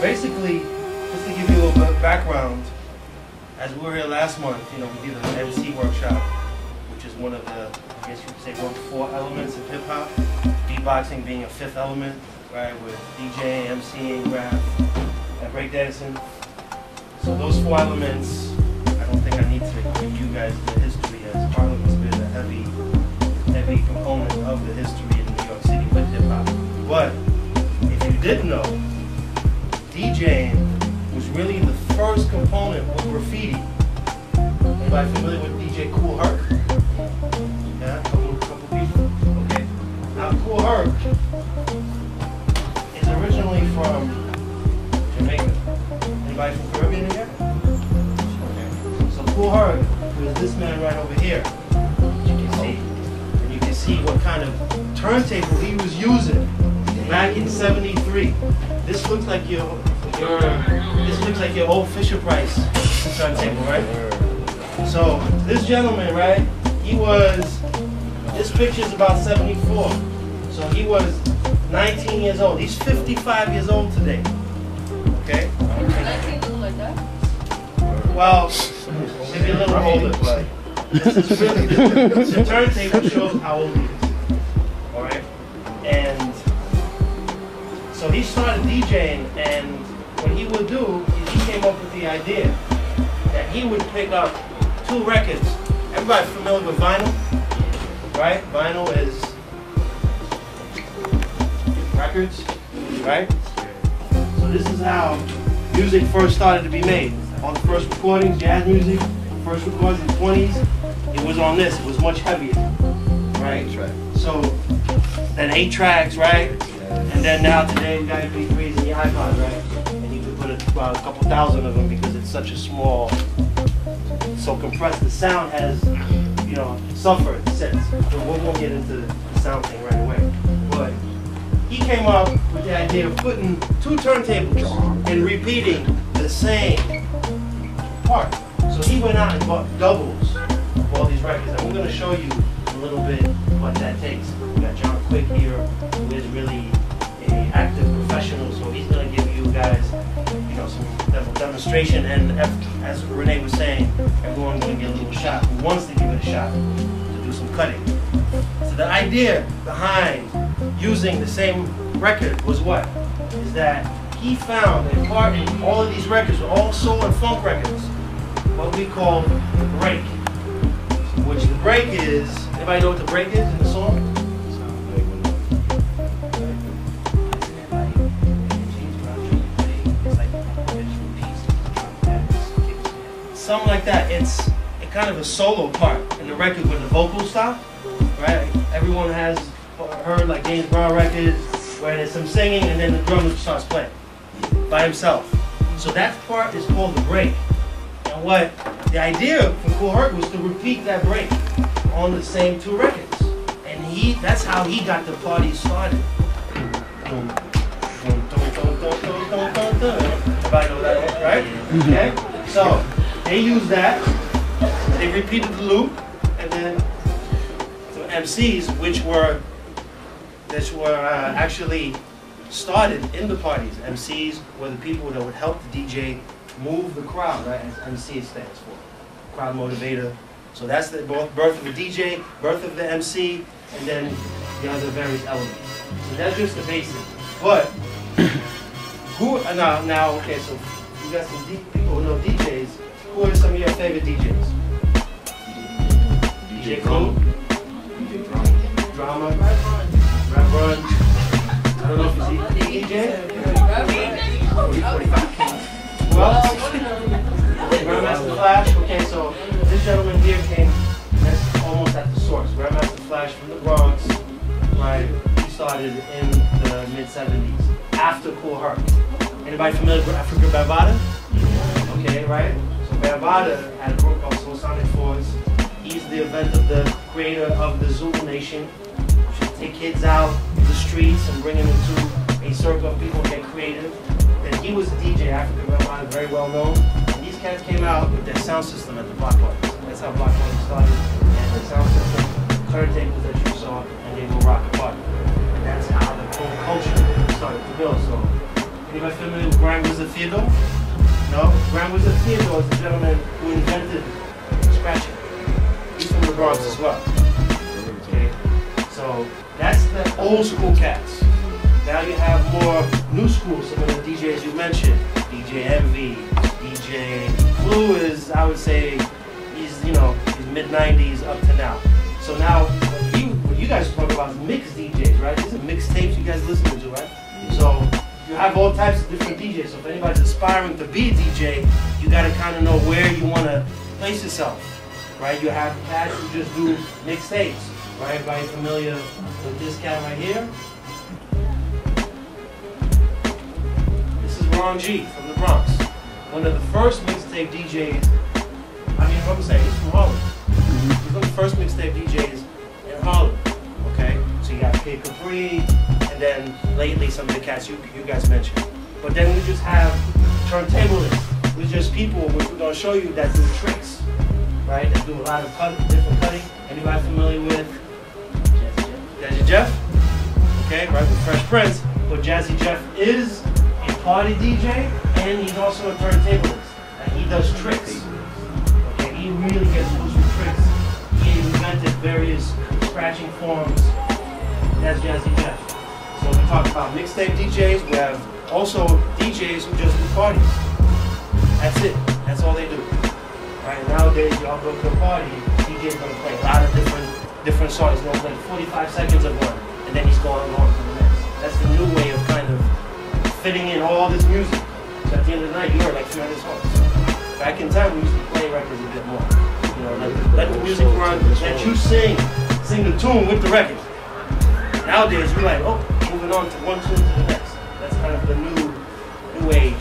basically, just to give you a little bit of background, as we were here last month, you know, we did an MC workshop, which is one of the, I guess you could say, one of the 4 elements of hip hop. Beatboxing being a 5th element, right, with DJing, MCing, rap, and breakdancing. So those 4 elements, I don't think I need to give you guys the history, as Harlem's been a heavy component of the history in New York City with hip hop. But if you didn't know, DJing was really the first component with graffiti. Anybody familiar with DJ Kool Herc? Yeah, a couple people. Okay. Now Kool Herc is originally from Jamaica. Anybody from Caribbean here? Okay. So Kool Herc was this man right over here. You can see, and you can see what kind of turntable he was using back in '73. This looks like your old Fisher Price turntable, right? So this gentleman, right? This picture is about '74. So he was 19 years old. He's 55 years old today. Okay? Well, maybe a little older, but this is really, the turntable shows how old he is. Alright? And so he started DJing, and what he would do is he came up with the idea that he would pick up 2 records. Everybody familiar with vinyl? Right? Vinyl is records, right? So this is how music first started to be made. All the first recordings, jazz music, first recordings in the 20s, it was on this. It was much heavier, right? So then 8 tracks, right? And then now today you got MP3s in your iPod, right? And you can put about a couple thousand of them because it's such a small, so compressed. The sound has, you know, suffered since. So we won't get into the sound thing right away. But he came up with the idea of putting 2 turntables and repeating the same part. So he went out and bought doubles of all these records. And we're going to show you a little bit what that takes. We got John Quick here, who is really an active professional. So he's going to give you guys, you know, some demonstration. And as Renee was saying, everyone's going to get a little shot who wants to give it a shot to do some cutting. So the idea behind using the same record was what? Is that he found a part in all of these records, were all soul and funk records, what we call the break. Which the break is, anybody know what the break is in the song? Something like that. It's kind of a solo part in the record where the vocals stop, right? Everyone has heard like James Brown records where there's some singing and then the drummer starts playing by himself. So that part is called the break. And what the idea from Kool Herc was to repeat that break on the same 2 records. And that's how he got the party started. Everybody know that, right? Okay? So they used that, they repeated the loop, and then the MCs, which were actually started in the parties. MCs were the people that would help the DJ move the crowd, right? As MC stands for, crowd motivator. So that's the birth of the DJ, birth of the MC, and then the other various elements. So that's just the basic. But who now? Okay, so you got some people who know DJs. Who are some of your favorite DJs? DJ Kool, DJ Drama, Rap Run. I don't know if you see DJ. Who else? Grandmaster Flash. Okay, so this gentleman here came. That's almost at the source. Grandmaster Flash from the Bronx. Right. He started in the mid-70s after Kool Herc. Anybody familiar with Africa Bambaataa? Okay, right. So Bambaataa had a group called Soul Sonic Force. He's the event of the creator of the Zulu Nation. Should take kids out in the streets and bring them into a circle of people and get creative. And he was a DJ, Africa Bambaataa, very well known. And these cats came out with their sound system at the block parties. That's how block parties started. And the sound system, turntables that you saw, and they will rock the party. And that's how the whole culture started to build. So Anybody familiar with G.M.Theodore? No? G.M.Theodore is the gentleman who invented scratching. He's from the Bronx as well. Okay? So that's the old school cats. Now you have more new school, some of the DJs you mentioned. DJ Envy, DJ Kool is, I would say, he's mid-90s up to now. So now, what you guys talk about is mixed DJs, right? These are mixed tapes you guys listening to, right? So you have all types of different DJs. So if anybody's aspiring to be a DJ, you got to kind of know where you want to place yourself, right? You have cats who just do mixed tapes, right? Everybody familiar with this cat right here? This is Ron G from the Bronx. One of the first mixtape DJs, I'm saying, he's from Harlem. He's one of the first mixtape DJs in Harlem, okay? So you got Kid Capri, and then lately some of the cats you guys mentioned. But then we just have turntablists, which just people, which we're gonna show you, that do tricks, right? That do a lot of different cutting. Anybody familiar with Jazzy Jeff? Okay, right, with Fresh Prince. But Jazzy Jeff is a party DJ, and he's also a turntablist. And he does tricks. Okay, he really gets loose with tricks. He invented various scratching forms. That's Jazzy Jeff. So we talk about mixtape DJs. We have also DJs who just do parties. That's it. That's all they do. Right, nowadays, y'all go to a party, DJ's gonna play a lot of different songs. He's gonna play 45 seconds of one, and then he's going on to the next. That's the new way of kind of fitting in all this music. So at the end of the night, you heard like 300 songs. Back in time, we used to play records a bit more. You know, let the music run, let you sing the tune with the record. Nowadays, you're like, oh, moving on to one tune to the next. That's kind of the new age.